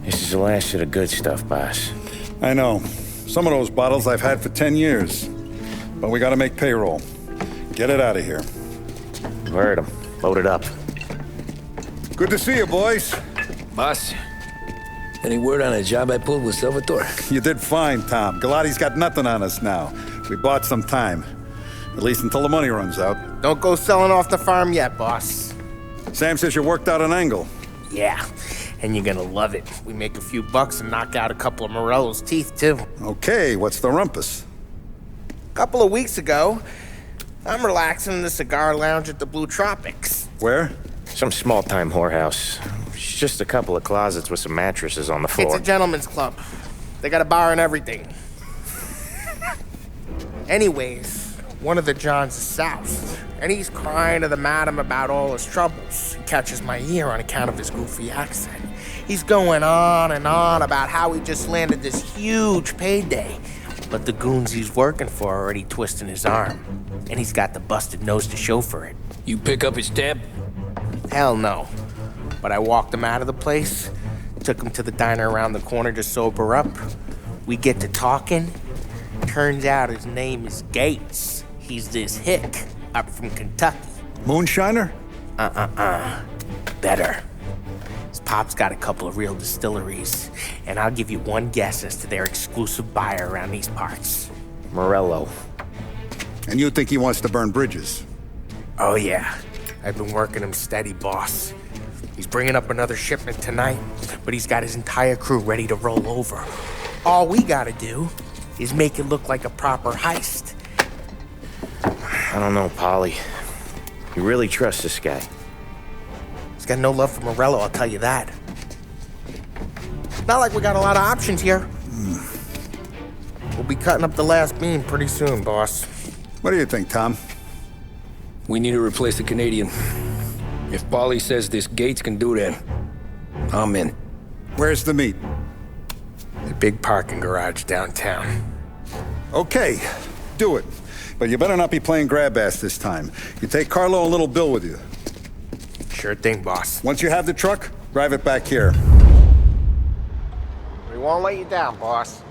This is the last of the good stuff, boss. I know. Some of those bottles I've had for 10 years. But we gotta make payroll. Get it out of here. Heard him. Load it up. Good to see you, boys. Boss, any word on a job I pulled with Salvatore? You did fine, Tom. Galati's got nothing on us now. We bought some time. At least until the money runs out. Don't go selling off the farm yet, boss. Sam says you worked out an angle. Yeah, and you're gonna love it. We make a few bucks and knock out a couple of Morello's teeth, too. Okay, what's the rumpus? A couple of weeks ago, I'm relaxing in the cigar lounge at the Blue Tropics. Where? Some small-time whorehouse. It's just a couple of closets with some mattresses on the floor. It's a gentleman's club. They got a bar and everything. Anyways, one of the Johns is south, and he's crying to the madam about all his troubles. He catches my ear on account of his goofy accent. He's going on and on about how he just landed this huge payday, but the goons he's working for are already twisting his arm, and he's got the busted nose to show for it. You pick up his tab? Hell no. But I walked him out of the place, took him to the diner around the corner to sober up. We get to talking. Turns out his name is Gates. He's this hick up from Kentucky. Moonshiner? Better. His pop's got a couple of real distilleries, and I'll give you one guess as to their exclusive buyer around these parts. Morello. And you think he wants to burn bridges? Oh yeah, I've been working him steady, boss. He's bringing up another shipment tonight, but he's got his entire crew ready to roll over. All we gotta do is make it look like a proper heist. I don't know, Polly. You really trust this guy? He's got no love for Morello, I'll tell you that. Not like we got a lot of options here. We'll be cutting up the last beam pretty soon, boss. What do you think, Tom? We need to replace the Canadian. If Polly says this Gates can do that, I'm in. Where's the meet? The big parking garage downtown. Okay, do it. But you better not be playing grab ass this time. You take Carlo and Little Bill with you. Sure thing, boss. Once you have the truck, drive it back here. We won't let you down, boss.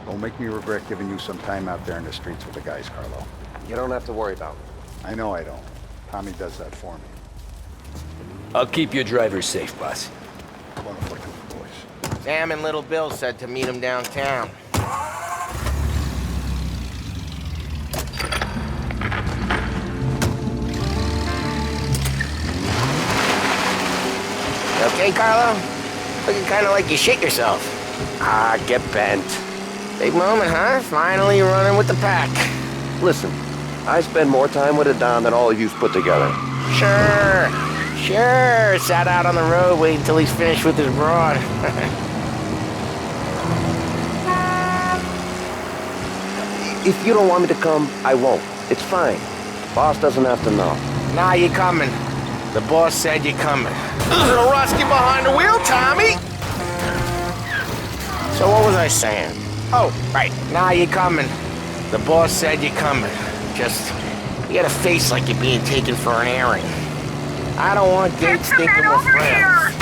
Don't make me regret giving you some time out there in the streets with the guys, Carlo. You don't have to worry about it. I know I don't. Tommy does that for me. I'll keep your driver safe, boss. Wonderful to the boys. Sam and Little Bill said to meet him downtown. You okay, Carlo? Looking kind of like you shit yourself. Ah, get bent. Big moment, huh? Finally running with the pack. Listen, I spend more time with a Don than all of you's put together. Sure. Sat out on the road waiting until he's finished with his broad. If you don't want me to come, I won't. It's fine. Boss doesn't have to know. Nah, you coming. The boss said you're coming. Little rusty behind the wheel, Tommy! So what was I saying? Oh, right. Nah, you coming. The boss said you're coming. Just, you got a face like you're being taken for an airing. I don't want Gates thinking we're friends.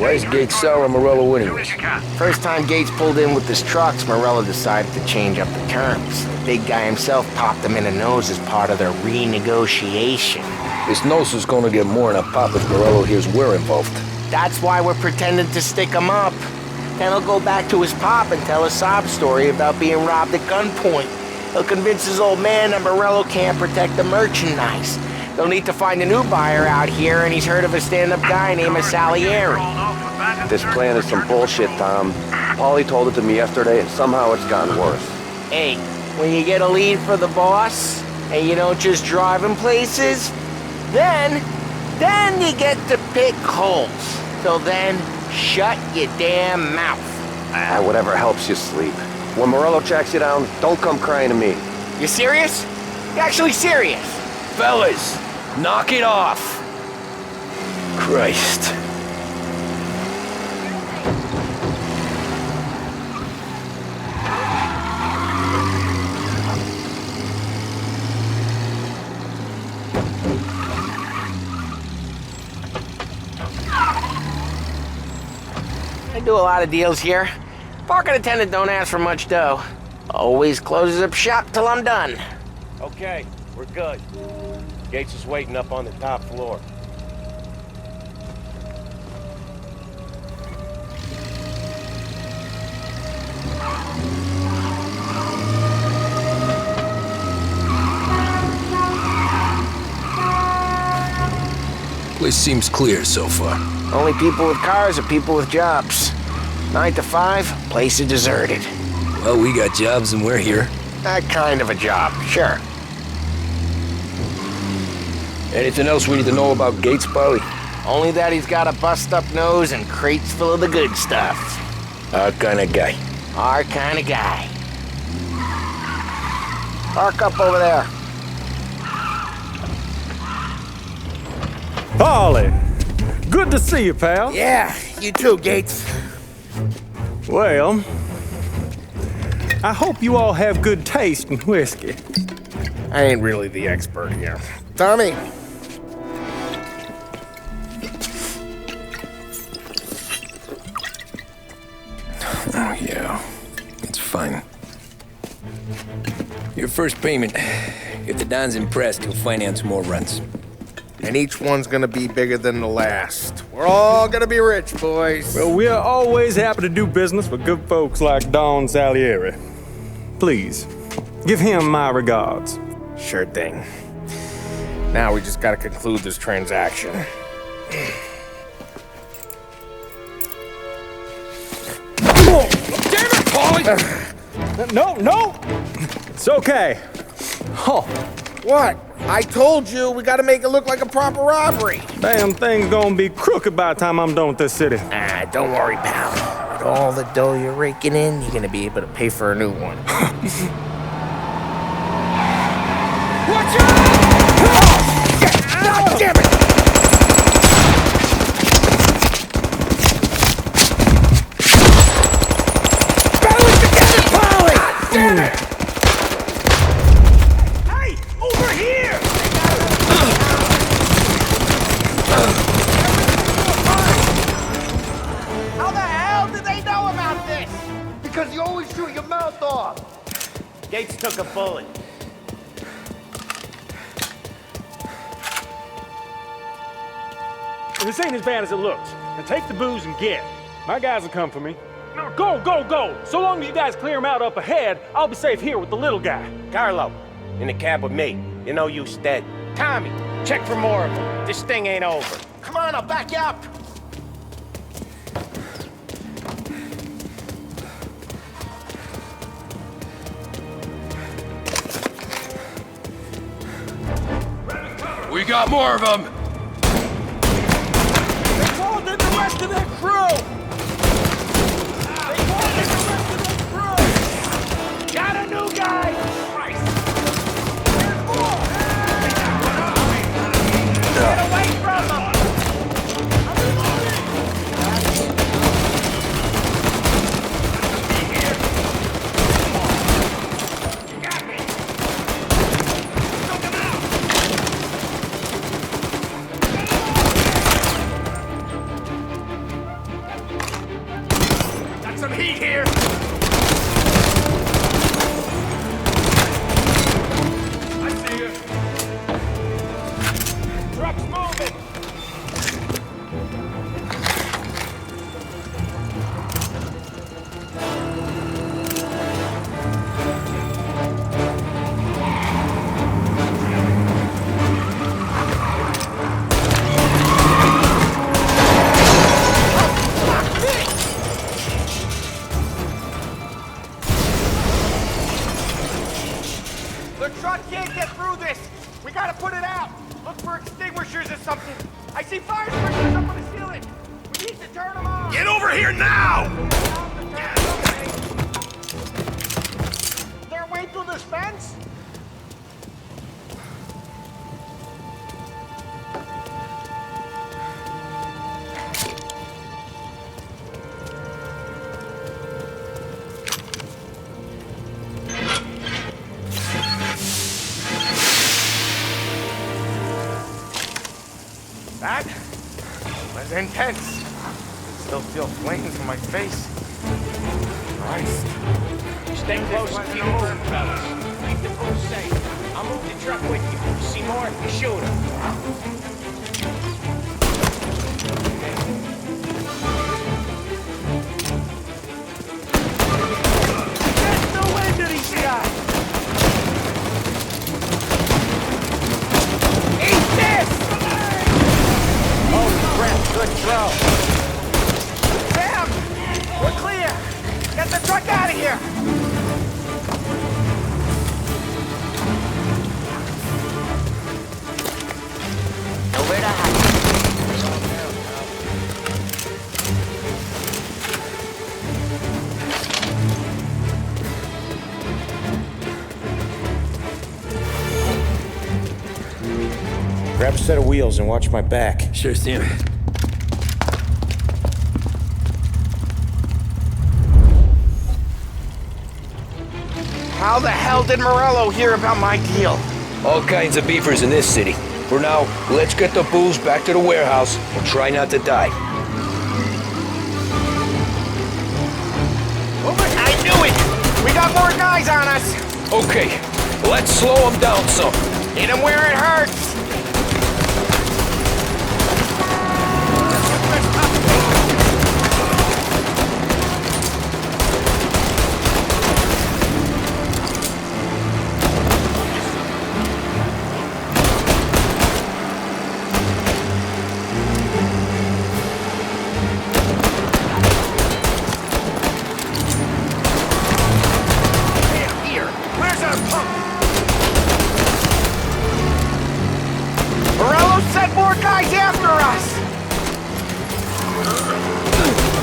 Why's Gates selling Morello anyways? First time Gates pulled in with his trucks, Morello decided to change up the terms. The big guy himself popped him in the nose as part of their renegotiation. This nose is gonna get more than a pop if Morello hears we're involved. That's why we're pretending to stick him up. Then he'll go back to his pop and tell a sob story about being robbed at gunpoint. He'll convince his old man that Morello can't protect the merchandise. They'll need to find a new buyer out here, and he's heard of a stand-up guy named Salieri. This plan is some bullshit, Tom. Paulie told it to me yesterday, and somehow it's gotten worse. Hey, when you get a lead for the boss, and you don't just drive him places, then you get to pick holes. Till then, shut your damn mouth. Whatever helps you sleep. When Morello tracks you down, don't come crying to me. You serious? You actually serious? Fellas, knock it off. Christ. I do a lot of deals here. Parking attendant don't ask for much dough. Always closes up shop till I'm done. Okay, we're good. Gates is waiting up on the top floor. Place seems clear so far. Only people with cars are people with jobs. 9 to 5, place is deserted. Well, we got jobs and we're here. That kind of a job, sure. Anything else we need to know about Gates, Polly? Only that he's got a bust-up nose and crates full of the good stuff. Our kind of guy. Our kind of guy. Park up over there. Polly, good to see you, pal. Yeah, you too, Gates. Well, I hope you all have good taste in whiskey. I ain't really the expert here. Tommy. Oh, yeah. It's fine. Your first payment. If the Don's impressed, he'll finance more runs. And each one's gonna be bigger than the last. We're all gonna be rich, boys. Well, we're always happy to do business with good folks like Don Salieri. Please, give him my regards. Sure thing. Now we just gotta conclude this transaction. Damn it, Polly! No! It's okay. Oh, What? I told you, we gotta make it look like a proper robbery. damn thing's gonna be crooked by the time I'm done with this city. Ah, don't worry, pal. With all the dough you're raking in, you're gonna be able to pay for a new one. Watch out! God damn it! Battle it together, Polly! God damn it! Hey, over here! How the hell did they know about this? Because you always shoot your mouth off. Gates took a bullet. This ain't as bad as it looks. Now take the booze and get. My guys will come for me. No, go! So long as you guys clear him out up ahead, I'll be safe here with the little guy. Carlo, in the cab with me. You know you stead. Tommy, check for more of them. This thing ain't over. Come on, I'll back you up. We got more of them! They called in the rest of their crew! Got a new guy! Get away from them! Got some heat here! I see you. Truck's moving! The truck can't get through this. We gotta put it out. Look for extinguishers or something. I see fire sprinklers up on the ceiling. We need to turn them on. Get over here now! Is there a way through this fence? That was intense. Still feel flames on my face. Christ. Stay close and keep moving, fellas. Keep the booth safe. I'll move the truck with you. See more? Shoot him. There's no end to these guys! Eat this! Holy crap, good throw. Sam! We're clear! Get the truck out of here! Nowhere to hide. Grab a set of wheels and watch my back. Sure, Sam. How the hell did Morello hear about my deal? All kinds of beefers in this city. For now, let's get the booze back to the warehouse and try not to die. I knew it! We got more guys on us! Okay, let's slow them down some. Hit them where it hurts!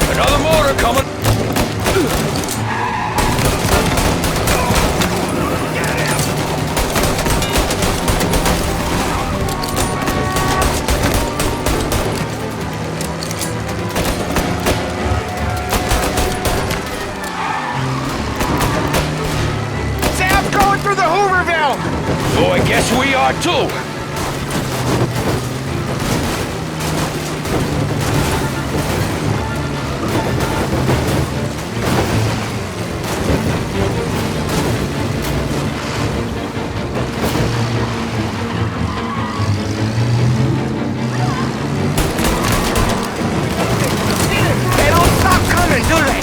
Another mortar coming. Sam's going through the Hooverville! Oh, I guess we are too. They don't stop coming, do they?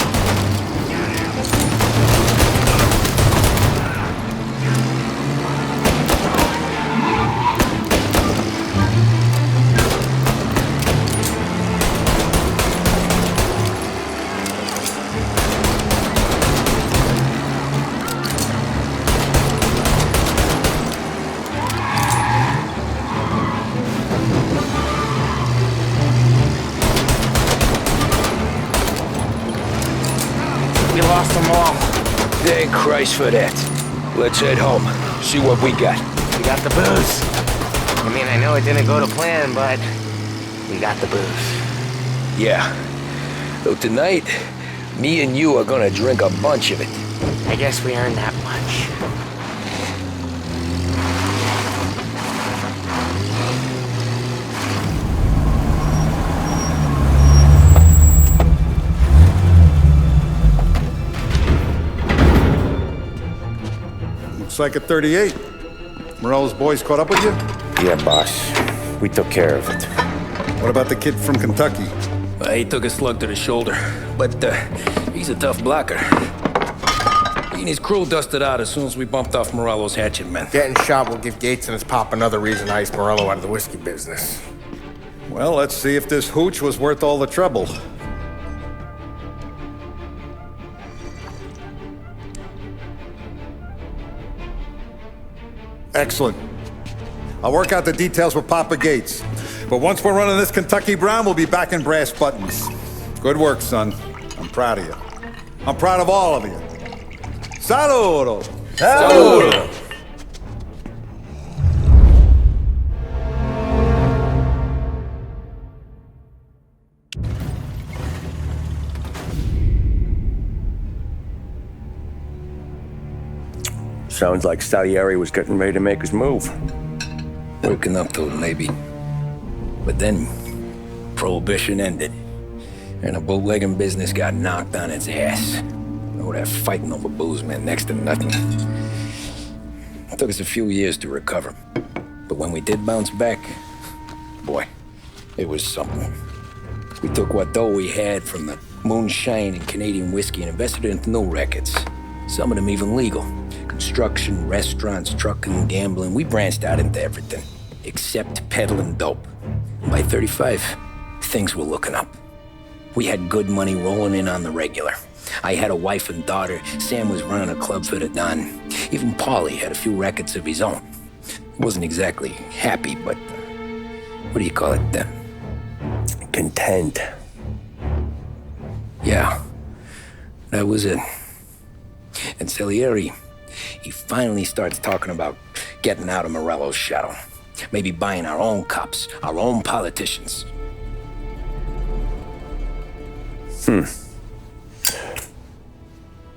We lost them all. Thank Christ for that. Let's head home. See what we got. We got the booze. I mean, I know it didn't go to plan, but we got the booze. Yeah. So tonight, me and you are gonna drink a bunch of it. I guess we earned that much. Looks like a 38. Morello's boys caught up with you? Yeah, boss. We took care of it. What about the kid from Kentucky? He took a slug to the shoulder, but he's a tough blocker. He and his crew dusted out as soon as we bumped off Morello's hatchet men. Getting shot will give Gates and his pop another reason to ice Morello out of the whiskey business. Well, let's see if this hooch was worth all the trouble. Excellent. I'll work out the details with Papa Gates. But once we're running this Kentucky Brown, we'll be back in brass buttons. Good work, son. I'm proud of you. I'm proud of all of you. Saludo! Saludo! Sounds like Salieri was getting ready to make his move. Working up to it, maybe. But then, Prohibition ended, and the bootlegging business got knocked on its ass. Oh, that fighting over booze meant next to nothing. It took us a few years to recover. But when we did bounce back, boy, it was something. We took what dough we had from the moonshine and Canadian whiskey and invested it into new rackets. Some of them even legal. Construction, restaurants, trucking, gambling. We branched out into everything, except peddling dope. By 35, things were looking up. We had good money rolling in on the regular. I had a wife and daughter. Sam was running a club for the Don. Even Paulie had a few rackets of his own. Wasn't exactly happy, but what do you call it? Content. Yeah, that was it. And Salieri, he finally starts talking about getting out of Morello's shadow. Maybe buying our own cops, our own politicians.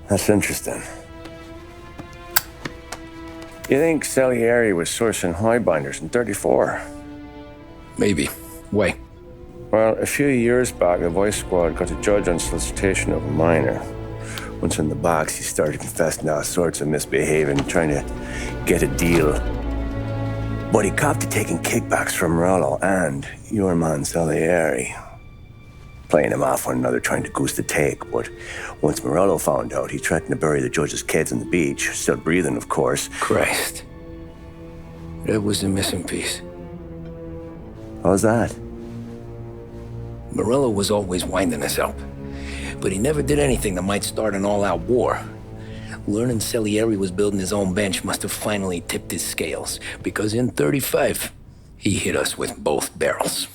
That's interesting. You think Salieri was sourcing highbinders in 34? Maybe. Why? Well, a few years back, the Vice Squad got a judge on solicitation of a minor. Once in the box, he started confessing all sorts of misbehaving, trying to get a deal. But he copped to taking kickbacks from Morello and your man Salieri. Playing them off one another, trying to goose the take. But once Morello found out, he threatened to bury the judge's kids on the beach. Still breathing, of course. Christ. That was the missing piece. How's that? Morello was always winding us up. But he never did anything that might start an all-out war. Learning Salieri was building his own bench must have finally tipped his scales. Because in 35, he hit us with both barrels.